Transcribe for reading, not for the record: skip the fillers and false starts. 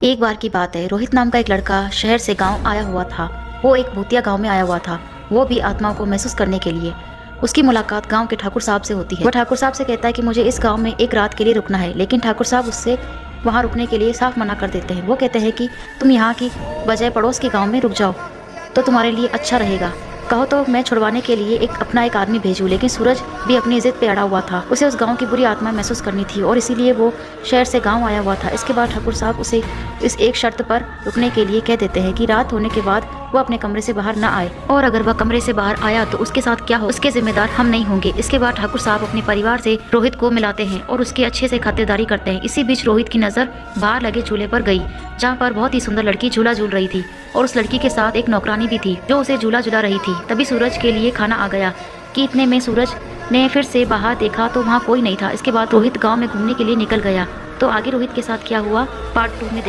एक बार की बात है, रोहित नाम का एक लड़का शहर से गांव आया हुआ था। वो एक भूतिया गांव में आया हुआ था, वो भी आत्माओं को महसूस करने के लिए। उसकी मुलाकात गांव के ठाकुर साहब से होती है। वो ठाकुर साहब से कहता है कि मुझे इस गांव में एक रात के लिए रुकना है, लेकिन ठाकुर साहब उससे वहां रुकने के लिए साफ मना कर देते हैं। वो कहते हैं कि तुम यहाँ की बजाय पड़ोस के गाँव में रुक जाओ तो तुम्हारे लिए अच्छा रहेगा। कहो तो मैं छुड़वाने के लिए अपना एक आदमी भेजूं। लेकिन सूरज भी अपनी जिद पे अड़ा हुआ था। उसे उस गांव की बुरी आत्मा महसूस करनी थी और इसीलिए वो शहर से गांव आया हुआ था। इसके बाद ठाकुर साहब उसे इस एक शर्त पर रुकने के लिए कह देते हैं कि रात होने के बाद वो अपने कमरे से बाहर ना आए, और अगर वह कमरे से बाहर आया तो उसके साथ क्या हो उसके जिम्मेदार हम नहीं होंगे। इसके बाद ठाकुर साहब अपने परिवार से रोहित को मिलाते हैं और उसकी अच्छे से खातिरदारी करते हैं। इसी बीच रोहित की नजर बाहर लगे झूले पर गई, जहाँ पर बहुत ही सुंदर लड़की झूला झूल रही थी और उस लड़की के साथ एक नौकरानी भी थी जो उसे झूला झुला रही थी। तभी सूरज के लिए खाना आ गया कि इतने में सूरज ने फिर से बाहर देखा तो वहाँ कोई नहीं था। इसके बाद रोहित गाँव में घूमने के लिए निकल गया। तो आगे रोहित के साथ क्या हुआ पार्ट 2 में देखें।